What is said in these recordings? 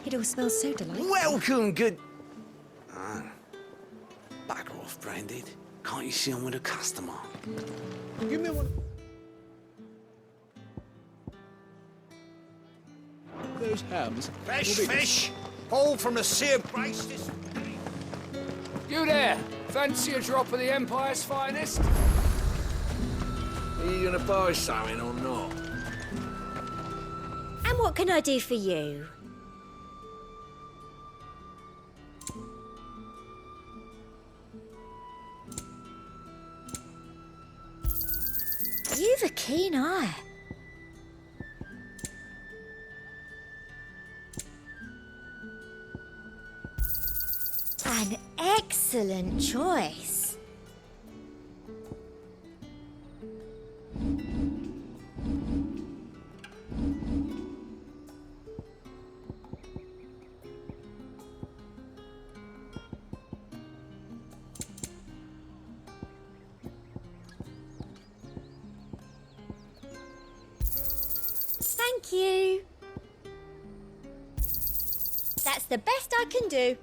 It all smells so delightful. Welcome, good... Bugger off, Branded. Can't you see I'm with a customer? Give me one. Those hams. Fresh fish! All from the Sea of Grace this... You there! Fancy a drop of the Empire's finest? Are you gonna buy something or not? And what can I do for you? You've a keen eye. An excellent choice. Thank you. That's the best I can do.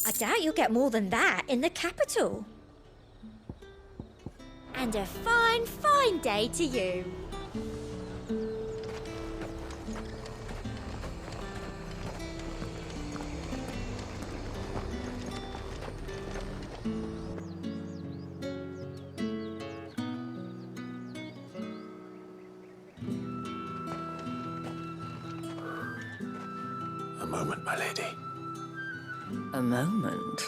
I doubt you'll get more than that in the capital. And a fine, fine day to you. A moment, my lady. A moment?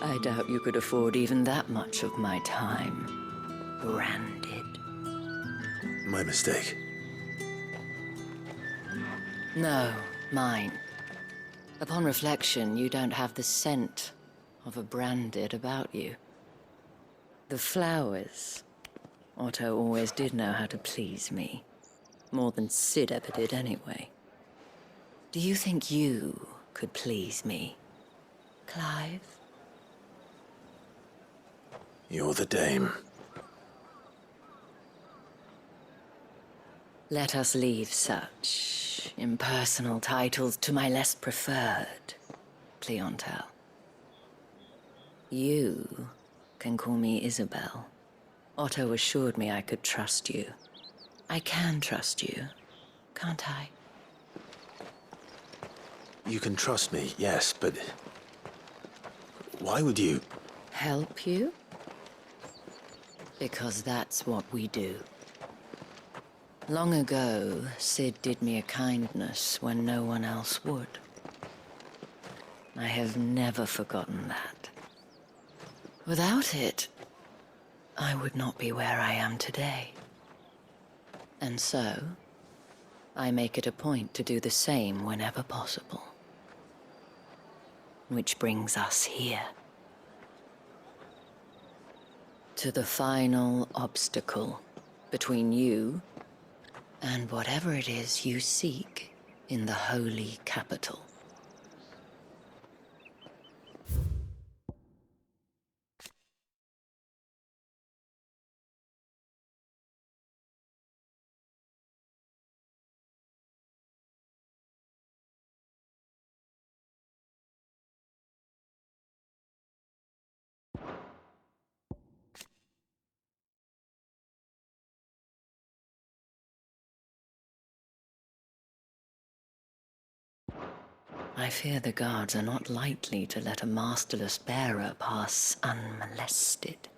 I doubt you could afford even that much of my time. Branded. My mistake. No, mine. Upon reflection, you don't have the scent of a Branded about you. The flowers. Otto always did know how to please me. More than Sid ever did anyway. Do you think you could please me, Clive? You're the dame. Let us leave such impersonal titles to my less preferred clientele. You can call me Isabel. Otto assured me I could trust you. I can trust you, can't I? You can trust me, yes, but... why would you? Help you? Because that's what we do. Long ago, Sid did me a kindness when no one else would. I have never forgotten that. Without it, I would not be where I am today. And so, I make it a point to do the same whenever possible. Which brings us here. To the final obstacle between you and whatever it is you seek in the holy capital. I fear the guards are not likely to let a masterless bearer pass unmolested.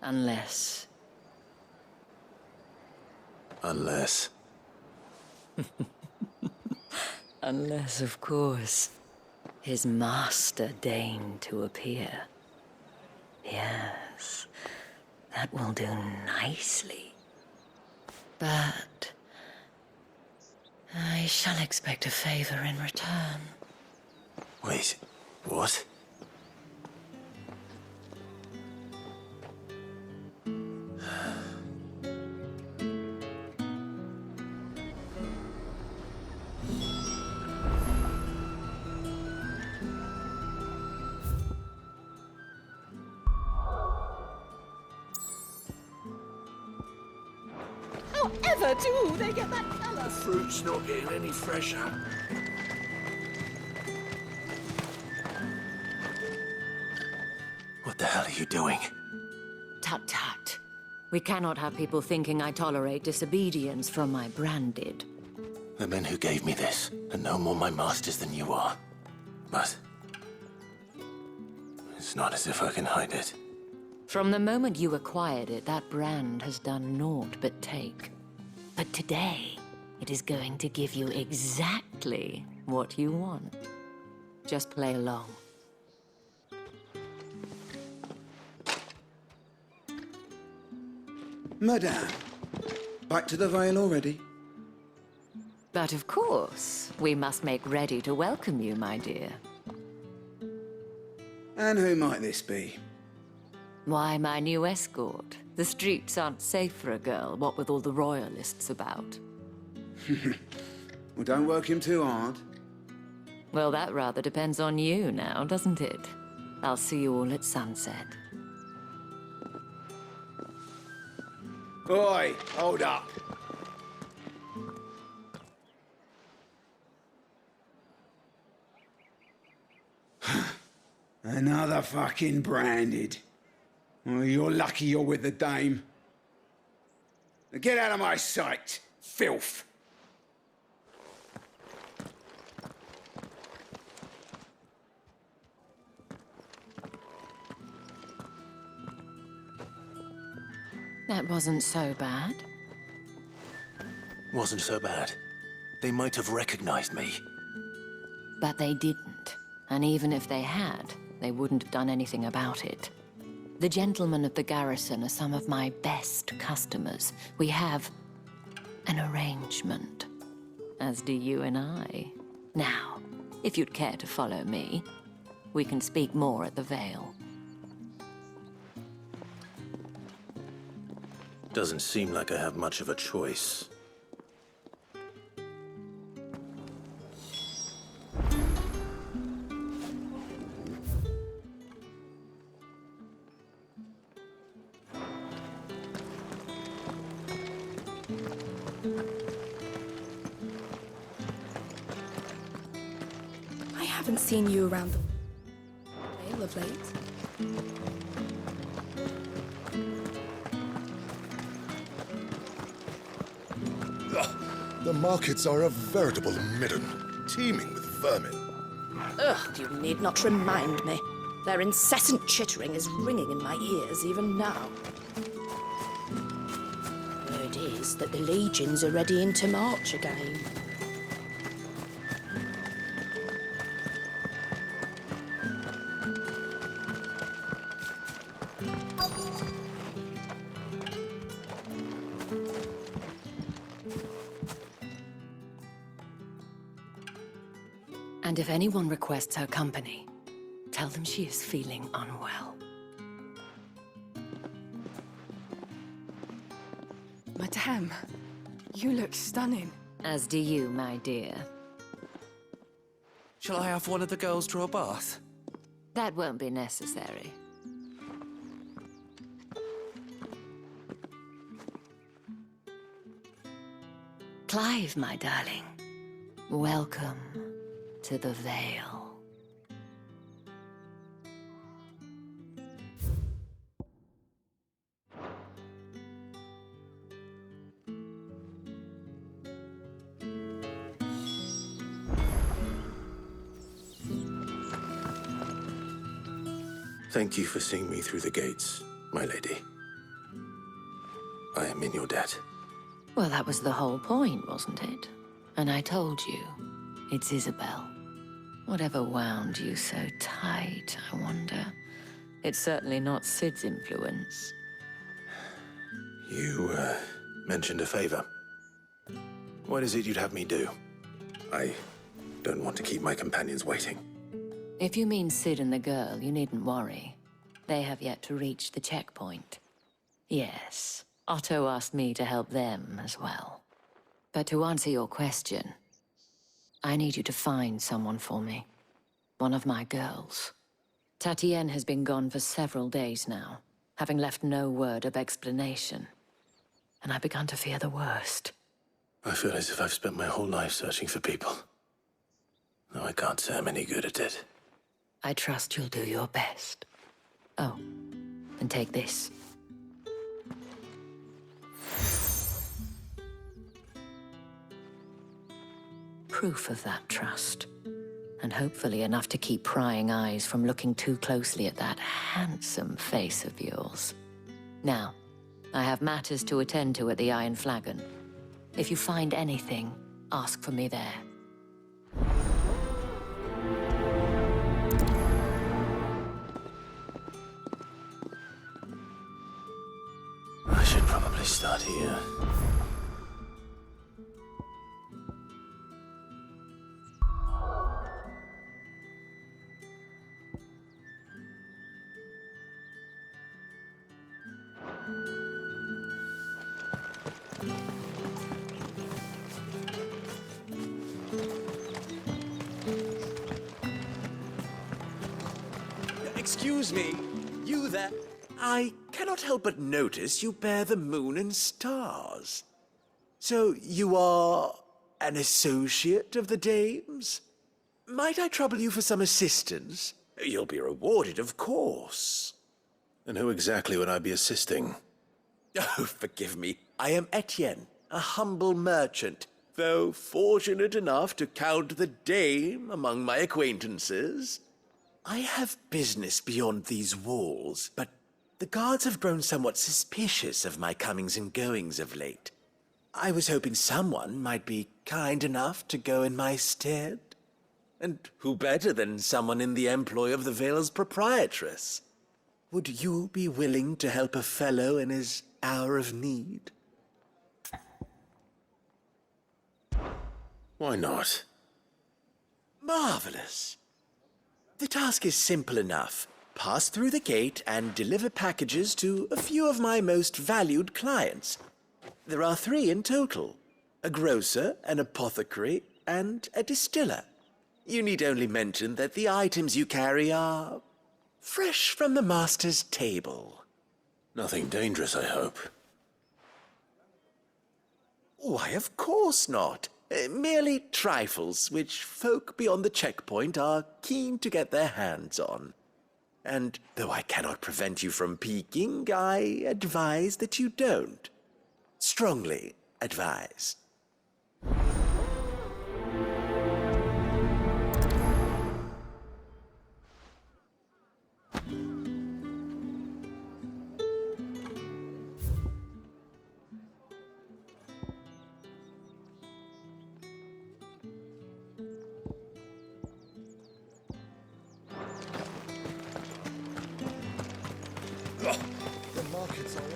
Unless... Unless... Unless, of course, his master deigned to appear. Yes, that will do nicely. But... I shall expect a favor in return. Wait, what? However, do they get that The fruit's not getting any fresher. What the hell are you doing? Tut tut. We cannot have people thinking I tolerate disobedience from my branded. The men who gave me this are no more my masters than you are. But it's not as if I can hide it. From the moment you acquired it, that brand has done naught but take. But today, it is going to give you exactly what you want. Just play along. Madame, back to the Vale already? But of course, we must make ready to welcome you, my dear. And who might this be? Why, my new escort. The streets aren't safe for a girl, what with all the royalists about. Well, don't work him too hard. Well, that rather depends on you now, doesn't it? I'll see you all at sunset. Oi, hold up. Another fucking branded. Well, you're lucky you're with the dame. Now get out of my sight, filth. That wasn't so bad. Wasn't so bad. They might have recognized me. But they didn't. And even if they had, they wouldn't have done anything about it. The gentlemen of the garrison are some of my best customers. We have an arrangement, as do you and I. Now, if you'd care to follow me, we can speak more at the Vale. Doesn't seem like I have much of a choice. I haven't seen you around the Vale of late. The markets are a veritable midden, teeming with vermin. Ugh, you need not remind me. Their incessant chittering is ringing in my ears even now. Word is that the legions are ready into march again. And if anyone requests her company, tell them she is feeling unwell. Madame, you look stunning. As do you, my dear. Shall I have one of the girls draw a bath? That won't be necessary. Clive, my darling. Welcome to the Vale. Thank you for seeing me through the gates, my lady. I am in your debt. Well, that was the whole point, wasn't it? And I told you, it's Isabel. Whatever wound you so tight, I wonder. It's certainly not Sid's influence. You, mentioned a favor. What is it you'd have me do? I don't want to keep my companions waiting. If you mean Sid and the girl, you needn't worry. They have yet to reach the checkpoint. Yes, Otto asked me to help them as well. But to answer your question, I need you to find someone for me. One of my girls. Tatienne has been gone for several days now, having left no word of explanation. And I've begun to fear the worst. I feel as if I've spent my whole life searching for people. Though I can't say I'm any good at it. I trust you'll do your best. Oh, and take this. Proof of that trust. And hopefully enough to keep prying eyes from looking too closely at that handsome face of yours. Now, I have matters to attend to at the Iron Flagon. If you find anything, ask for me there. I should probably start here. Excuse me, you there? I cannot help but notice you bear the moon and stars. So you are an associate of the dames? Might I trouble you for some assistance? You'll be rewarded, of course. And who exactly would I be assisting? Oh, forgive me. I am Etienne, a humble merchant, though fortunate enough to count the dame among my acquaintances. I have business beyond these walls, but the guards have grown somewhat suspicious of my comings and goings of late. I was hoping someone might be kind enough to go in my stead. And who better than someone in the employ of the Vale's proprietress? Would you be willing to help a fellow in his hour of need? Why not? Marvelous. The task is simple enough. Pass through the gate and deliver packages to a few of my most valued clients. There are 3 in total: a grocer, an apothecary, and a distiller. You need only mention that the items you carry are fresh from the master's table. Nothing dangerous, I hope. Why, of course not. Merely trifles which folk beyond the checkpoint are keen to get their hands on. And though I cannot prevent you from peeking, I advise that you don't. Strongly advise. The markets are up.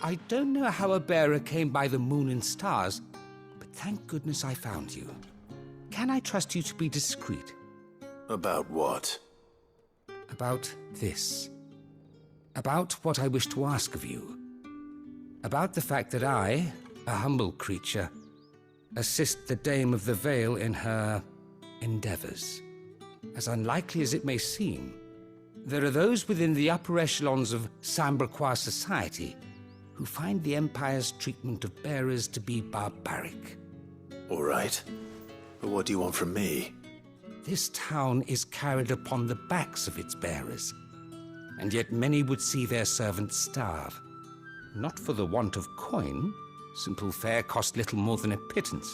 I don't know how a bearer came by the moon and stars, but thank goodness I found you. Can I trust you to be discreet? About what? About this. About what I wish to ask of you. About the fact that I, a humble creature, assist the Dame of the Vale in her endeavors. As unlikely as it may seem, there are those within the upper echelons of Samberquois society who find the Empire's treatment of bearers to be barbaric. All right. But what do you want from me? This town is carried upon the backs of its bearers, and yet many would see their servants starve. Not for the want of coin, simple fare cost little more than a pittance,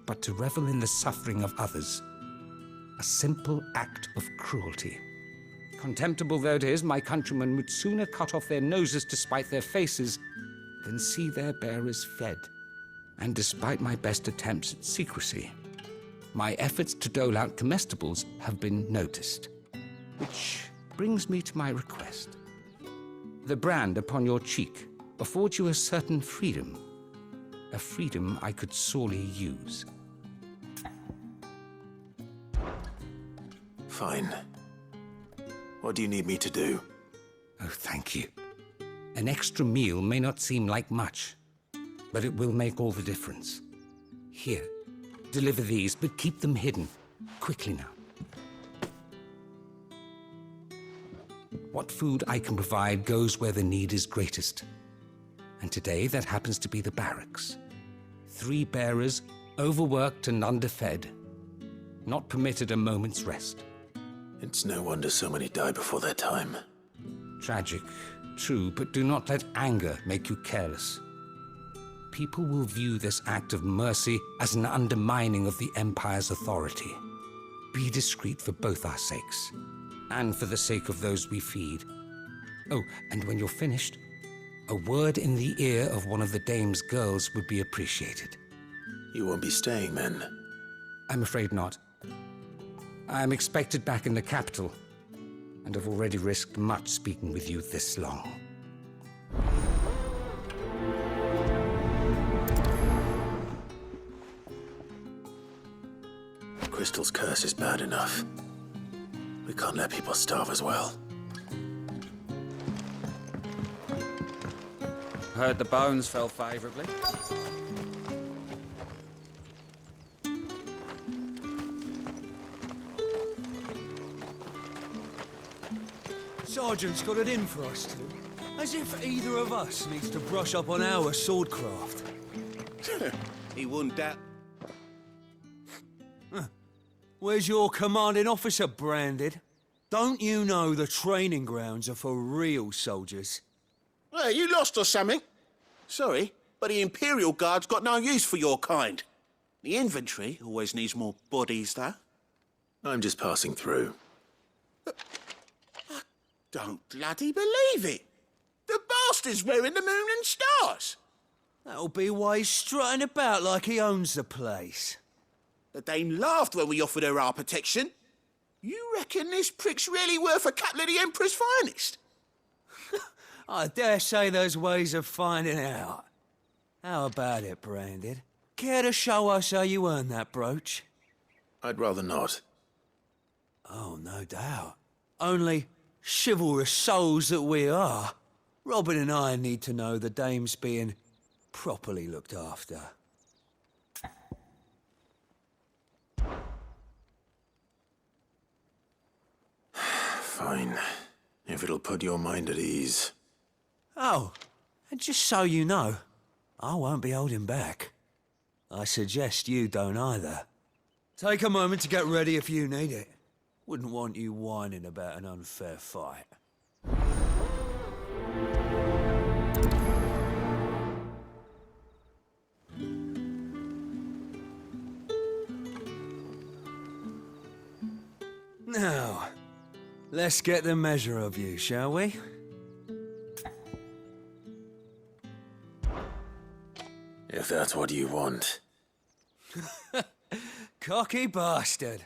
but to revel in the suffering of others, a simple act of cruelty. Contemptible though it is, my countrymen would sooner cut off their noses to spite their faces than see their bearers fed. And despite my best attempts at secrecy, my efforts to dole out comestibles have been noticed. Which brings me to my request. The brand upon your cheek affords you a certain freedom. A freedom I could sorely use. Fine. What do you need me to do? Oh, thank you. An extra meal may not seem like much, but it will make all the difference. Here, deliver these, but keep them hidden. Quickly now. What food I can provide goes where the need is greatest. And today, that happens to be the barracks. 3 bearers, overworked and underfed, not permitted a moment's rest. It's no wonder so many die before their time. Tragic, true, but do not let anger make you careless. People will view this act of mercy as an undermining of the Empire's authority. Be discreet for both our sakes, and for the sake of those we feed. Oh, and when you're finished, a word in the ear of one of the dame's girls would be appreciated. You won't be staying, then? I'm afraid not. I'm expected back in the capital, and have already risked much speaking with you this long. Crystal's curse is bad enough. We can't let people starve as well. Heard the bones fell favourably. Sergeant's got it in for us two. As if either of us needs to brush up on our swordcraft. He wouldn't doubt. Where's your commanding officer, Branded? Don't you know the training grounds are for real soldiers? Hey, you lost or something? Sorry, but the Imperial Guard's got no use for your kind. The infantry always needs more bodies, though. I'm just passing through. I don't bloody believe it. The bastard's wearing the moon and stars. That'll be why he's strutting about like he owns the place. The Dame laughed when we offered her our protection. You reckon this prick's really worth a couple of the Emperor's finest? I dare say there's ways of finding out. How about it, Branded? Care to show us how you earned that brooch? I'd rather not. Oh, no doubt. Only chivalrous souls that we are, Robin and I need to know the Dame's being properly looked after. Fine. If it'll put your mind at ease. Oh, and just so you know, I won't be holding back. I suggest you don't either. Take a moment to get ready if you need it. Wouldn't want you whining about an unfair fight. Now, let's get the measure of you, shall we? If that's what you want. Cocky bastard.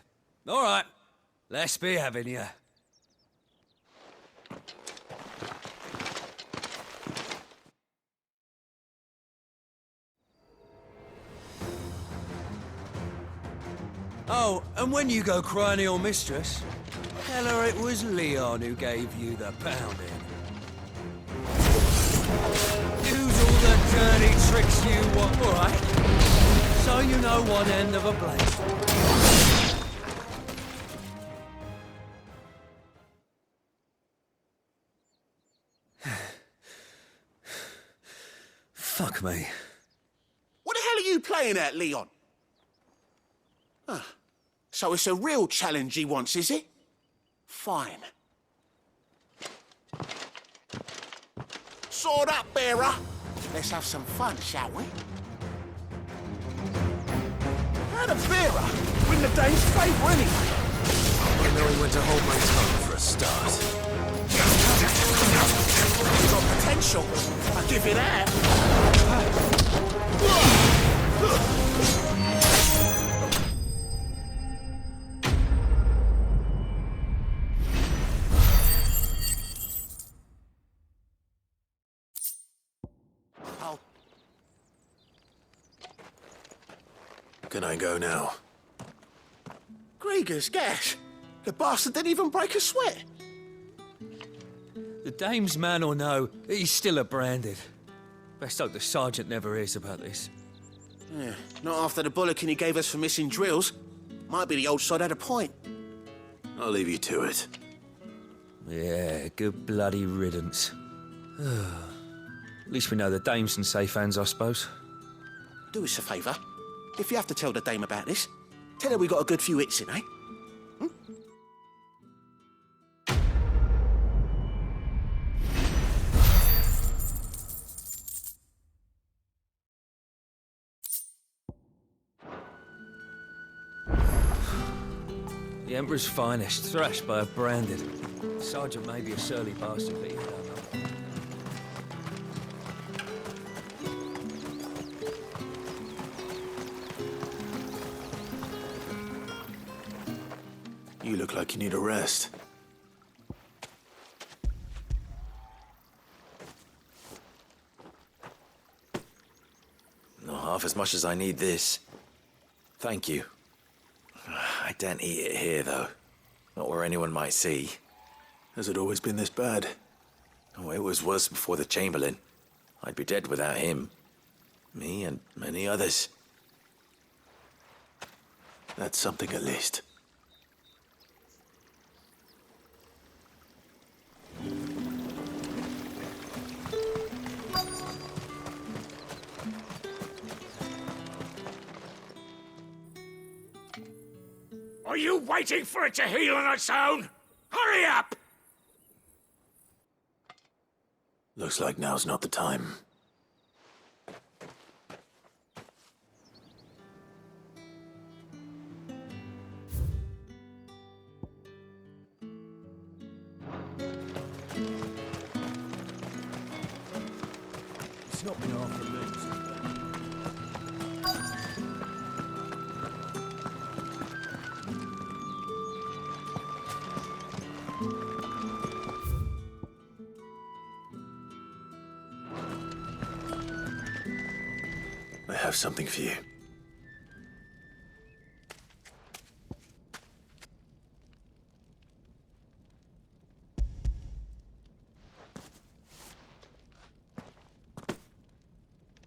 All right, let's be having you. Oh, and when you go crying to your mistress, tell her it was Leon who gave you the pounding. Use all the dirty tricks you want, all right? So you know one end of a blade. Fuck me. What the hell are you playing at, Leon? So it's a real challenge he wants, is it? Fine. Sword up, bearer. Let's have some fun, shall we? How the bearer win the Dane's favour anyway? I know he went to hold my tongue for a start. Got potential. I'll give you that. Can I go now? Gregor's gas! The bastard didn't even break a sweat! The dame's man or no, he's still a branded. Best hope the sergeant never hears about this. Yeah, not after the bollocking he gave us for missing drills. Might be the old sod had a point. I'll leave you to it. Yeah, good bloody riddance. At least we know the dame's in safe hands, I suppose. Do us a favour. If you have to tell the dame about this, tell her we got a good few hits in, eh? The Emperor's finest, thrashed by a branded. Sergeant may be a surly bastard, but you don't know. You look like you need a rest. Not half as much as I need this. Thank you. I daren't eat it here, though. Not where anyone might see. Has it always been this bad? Oh, it was worse before the Chamberlain. I'd be dead without him. Me and many others. That's something at least. Are you waiting for it to heal on its own? Hurry up! Looks like now's not the time. It's not been half the moon. I have something for you.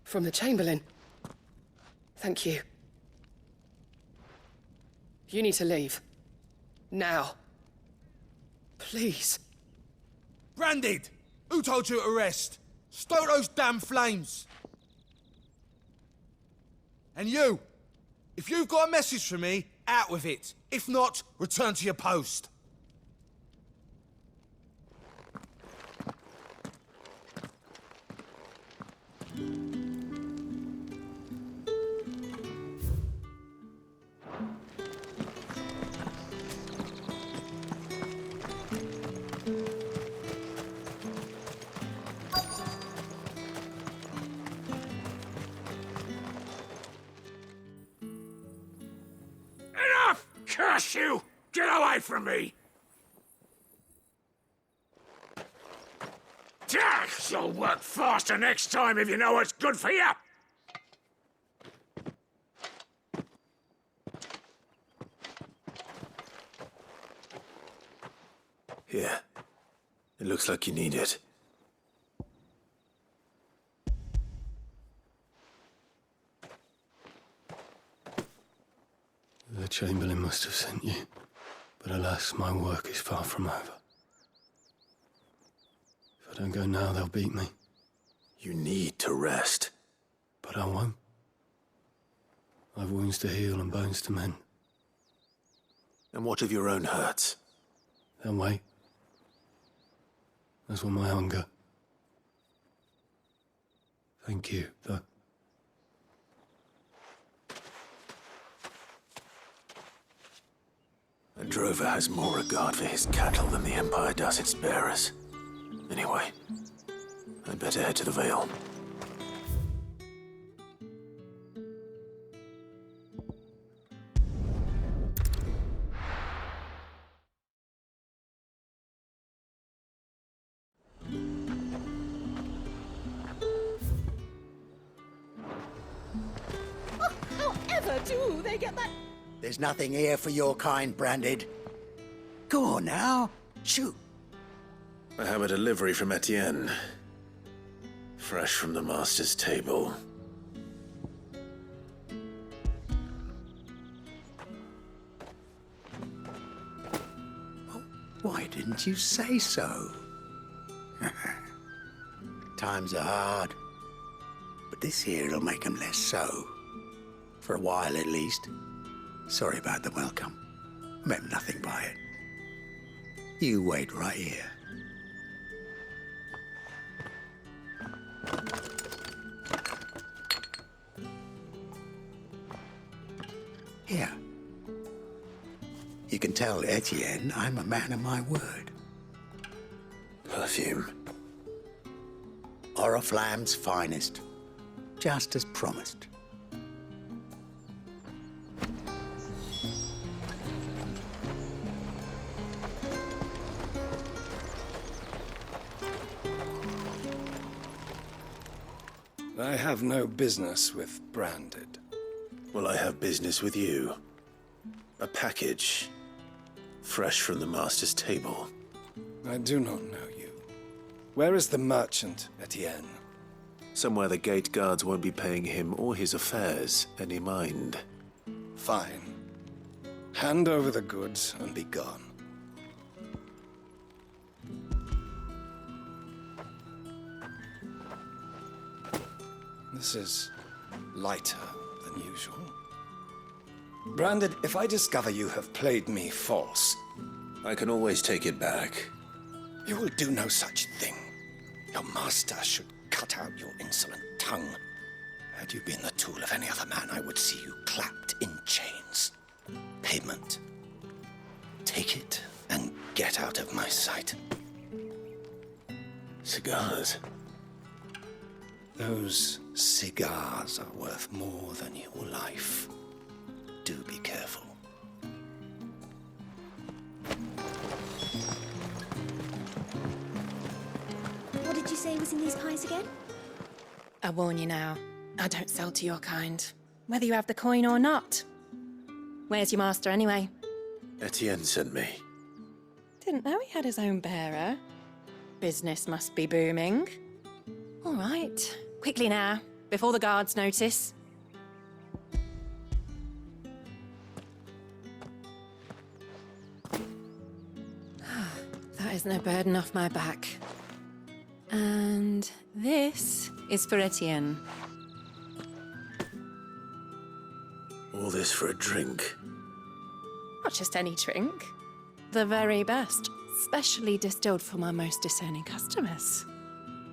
From the Chamberlain. Thank you. You need to leave. Now. Please. Branded! Who told you to rest? Stoke those damn flames! And you! If you've got a message for me, out with it. If not, return to your post. Enough! Curse you! Get away from me! You'll work faster next time if you know what's good for you! Here. It looks like you need it. The Chamberlain must have sent you, but alas, my work is far from over. If I don't go now, they'll beat me. You need to rest. But I won't. I've wounds to heal and bones to mend. And what of your own hurts? They'll wait. As will my hunger. Thank you, though. A drover has more regard for his cattle than the Empire does its bearers. Anyway, I'd better head to the Vale. Oh, however do they get that? There's nothing here for your kind, Branded. Go on now, shoot. I have a delivery from Etienne. Fresh from the master's table. Why didn't you say so? Times are hard, but this here'll make 'em less so. For a while, at least. Sorry about the welcome. Meant nothing by it. You wait right here. Here. You can tell Etienne I'm a man of my word. Perfume. Oriflamme's finest. Just as promised. I have no business with Branded. Well, I have business with you. A package. Fresh from the master's table. I do not know you. Where is the merchant, Etienne? Somewhere the gate guards won't be paying him or his affairs any mind. Fine. Hand over the goods and be gone. This is lighter than usual. Branded, if I discover you have played me false... I can always take it back. You will do no such thing. Your master should cut out your insolent tongue. Had you been the tool of any other man, I would see you clapped in chains. Payment. Take it and get out of my sight. Cigars. Those cigars are worth more than your life. Do be careful. What did you say was in these pies again? I warn you now, I don't sell to your kind, whether you have the coin or not. Where's your master anyway? Etienne sent me. Didn't know he had his own bearer. Business must be booming. All right, quickly now, before the guards notice. That is no burden off my back. And this is for Etienne. All this for a drink. Not just any drink. The very best, specially distilled for my most discerning customers.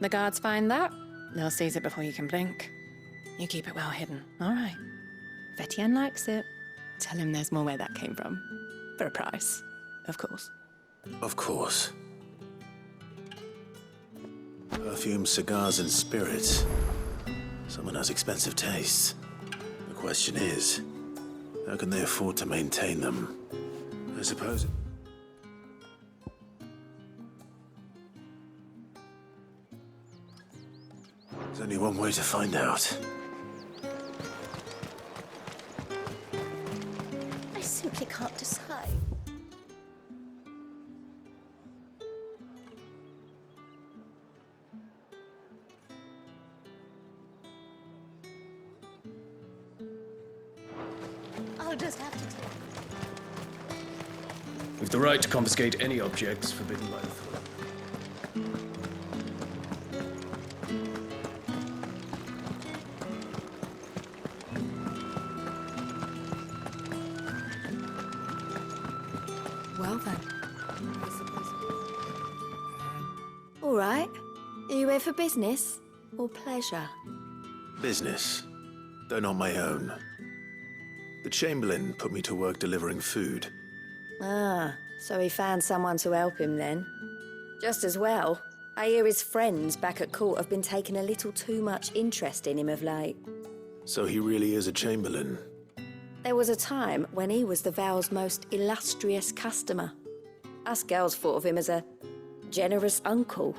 The guards find that, they'll seize it before you can blink. You keep it well hidden, all right? If Etienne likes it, tell him there's more where that came from. For a price, of course. Of course. Perfume, cigars, and spirits. Someone has expensive tastes. The question is, how can they afford to maintain them? I suppose... There's only one way to find out. I simply can't decide. I'll just have to take it. We've the right to confiscate any objects forbidden by the throne. Well then. All right. Are you here for business or pleasure? Business, though not my own. The Chamberlain put me to work delivering food. Ah, so he found someone to help him then. Just as well. I hear his friends back at court have been taking a little too much interest in him of late. So he really is a Chamberlain. There was a time when he was the Val's most illustrious customer. Us girls thought of him as a generous uncle.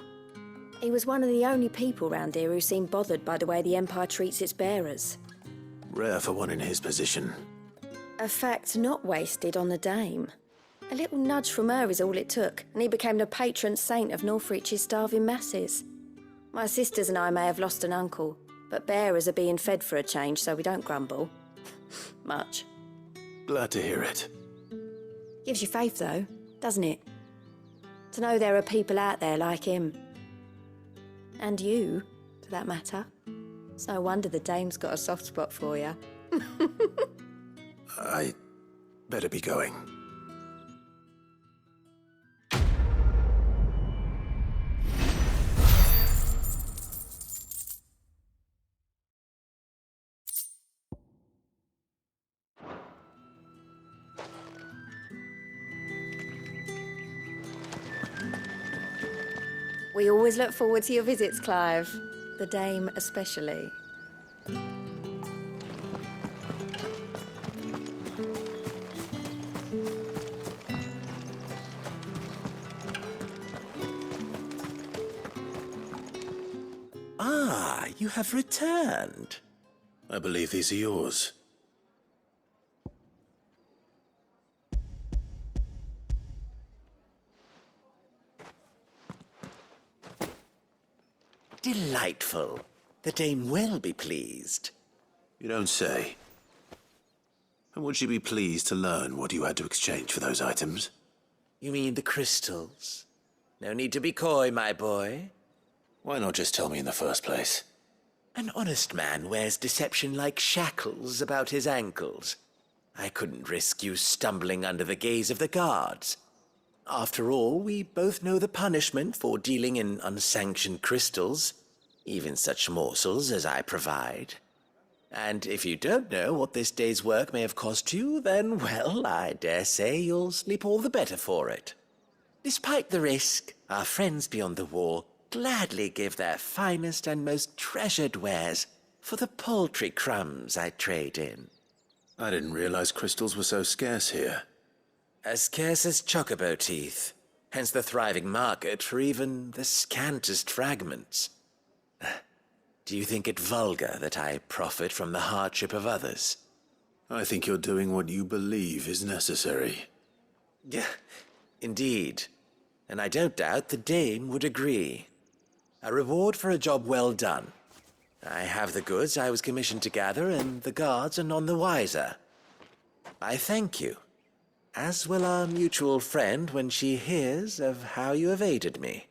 He was one of the only people round here who seemed bothered by the way the Empire treats its bearers. Rare for one in his position. A fact not wasted on the dame. A little nudge from her is all it took, and he became the patron saint of Northreach's starving masses. My sisters and I may have lost an uncle, but bearers are being fed for a change, so we don't grumble. Much. Glad to hear it. Gives you faith, though, doesn't it? To know there are people out there like him. And you, for that matter. It's no wonder the dame's got a soft spot for you. I better be going. We always look forward to your visits, Clive. The dame especially. Ah, you have returned. I believe these are yours. Delightful. The dame will be pleased. You don't say. And would she be pleased to learn what you had to exchange for those items? You mean the crystals? No need to be coy, my boy. Why not just tell me in the first place? An honest man wears deception like shackles about his ankles. I couldn't risk you stumbling under the gaze of the guards. After all, we both know the punishment for dealing in unsanctioned crystals, even such morsels as I provide. And if you don't know what this day's work may have cost you, then, well, I dare say you'll sleep all the better for it. Despite the risk, our friends beyond the wall gladly give their finest and most treasured wares for the paltry crumbs I trade in. I didn't realize crystals were so scarce here. As scarce as chocobo teeth, hence the thriving market for even the scantest fragments. Do you think it vulgar that I profit from the hardship of others? I think you're doing what you believe is necessary. Yeah, indeed. And I don't doubt the dame would agree. A reward for a job well done. I have the goods I was commissioned to gather, and the guards are none the wiser. I thank you. As will our mutual friend when she hears of how you have aided me.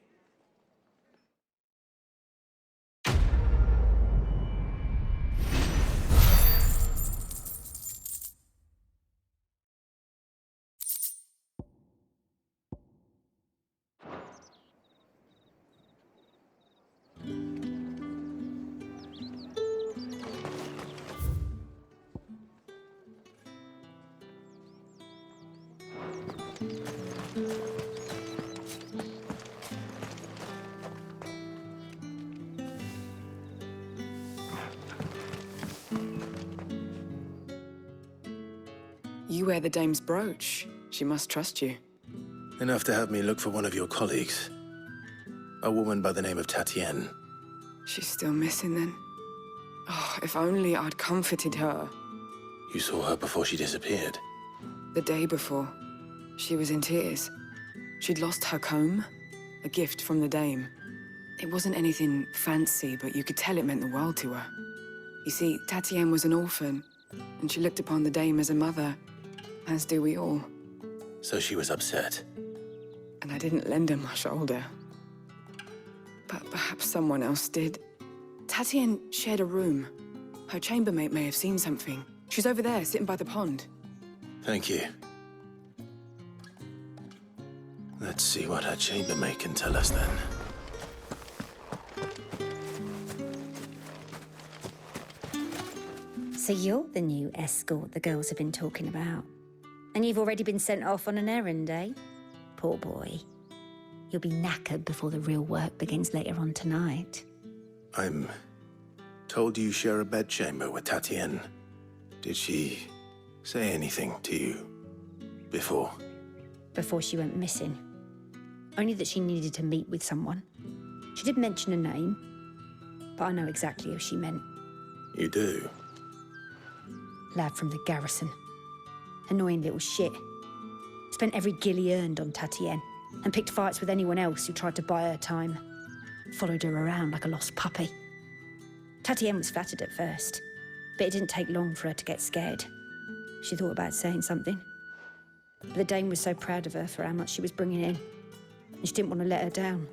You wear the dame's brooch. She must trust you. Enough to have me look for one of your colleagues. A woman by the name of Tatienne. She's still missing then. Oh, if only I'd comforted her. You saw her before she disappeared? The day before. She was in tears. She'd lost her comb, a gift from the dame. It wasn't anything fancy, but you could tell it meant the world to her. You see, Tatienne was an orphan, and she looked upon the dame as a mother, as do we all. So she was upset. And I didn't lend her my shoulder. But perhaps someone else did. Tatienne shared a room. Her chambermaid may have seen something. She's over there, sitting by the pond. Thank you. Let's see what her chambermaid can tell us then. So you're the new escort the girls have been talking about. And you've already been sent off on an errand, eh? Poor boy. You'll be knackered before the real work begins later on tonight. I'm told you share a bedchamber with Tatienne. Did she say anything to you before? Before she went missing. Only that she needed to meet with someone. She did mention a name, but I know exactly who she meant. You do? Lad from the garrison. Annoying little shit. Spent every guil he earned on Tatienne and picked fights with anyone else who tried to buy her time. Followed her around like a lost puppy. Tatienne was flattered at first, but it didn't take long for her to get scared. She thought about saying something. But the Dame was so proud of her for how much she was bringing in, and she didn't want to let her down.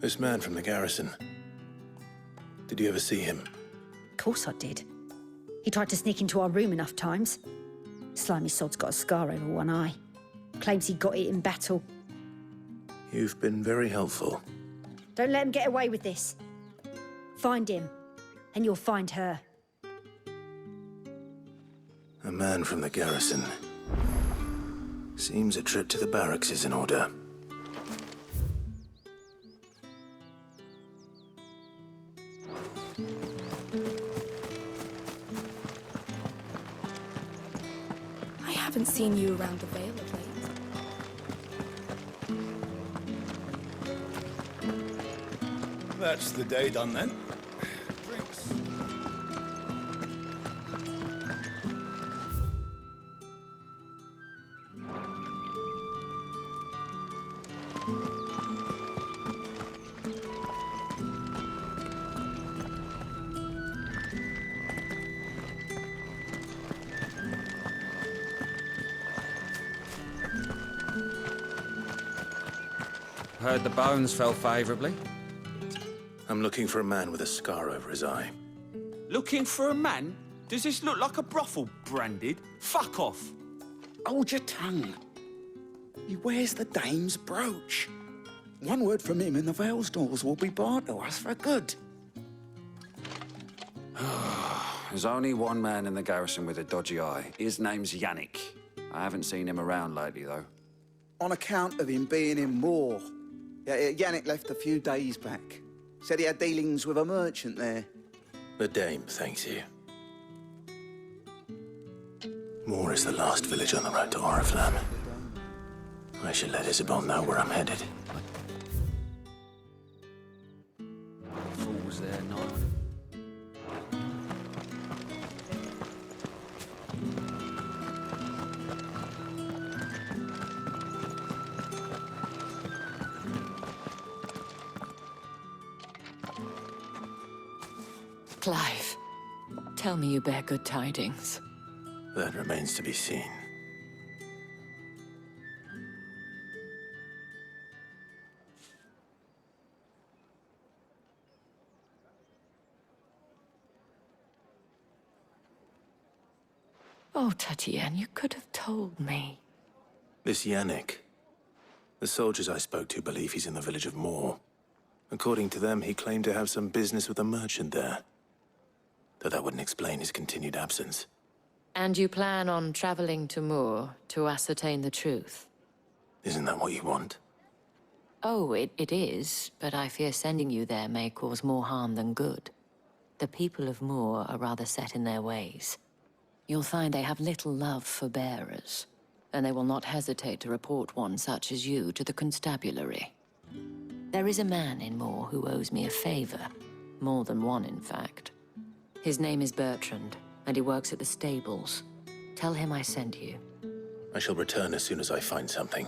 This man from the garrison. Did you ever see him? Of course I did. He tried to sneak into our room enough times. Slimy sod's got a scar over one eye. Claims he got it in battle. You've been very helpful. Don't let him get away with this. Find him, and you'll find her. A man from the garrison. Seems a trip to the barracks is in order. I haven't seen you around the Vale of late. That's the day done then. Drinks. Heard the bones fell favourably. I'm looking for a man with a scar over his eye. Looking for a man? Does this look like a brothel, Branded? Fuck off. Hold your tongue. He wears the Dame's brooch. One word from him and the Vale's doors will be barred to us for good. There's only one man in the garrison with a dodgy eye. His name's Yannick. I haven't seen him around lately, though. On account of him being in Moor. Yeah, Yannick left a few days back. Said he had dealings with a merchant there. The Dame thanks you. Moor is the last village on the road to Oriflamme. I should let Isabel know where I'm headed. Fools there, no. Clive, tell me you bear good tidings. That remains to be seen. Oh, Tatienne, you could have told me. This Yannick. The soldiers I spoke to believe he's in the village of Moor. According to them, he claimed to have some business with a merchant there. Though that wouldn't explain his continued absence. And you plan on traveling to Moor to ascertain the truth? Isn't that what you want? Oh, it is, but I fear sending you there may cause more harm than good. The people of Moor are rather set in their ways. You'll find they have little love for bearers, and they will not hesitate to report one such as you to the constabulary. There is a man in Moor who owes me a favor. More than one, in fact. His name is Bertrand, and he works at the stables. Tell him I sent you. I shall return as soon as I find something.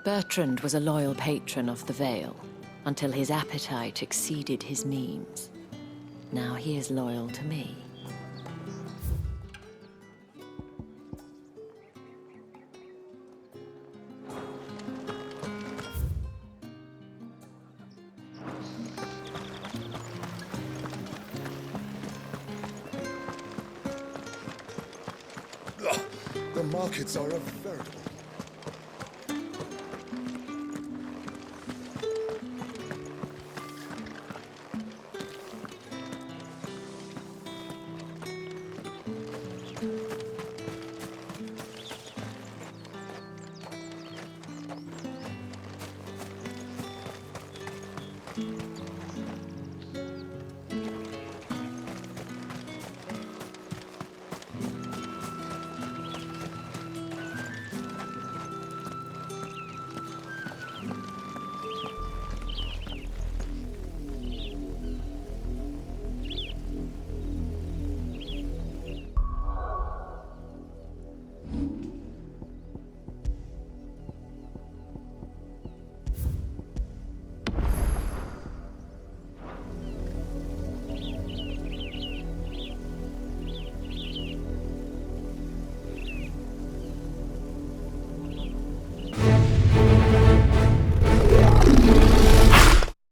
Bertrand was a loyal patron of the Vale, until his appetite exceeded his means. Now he is loyal to me. The markets are a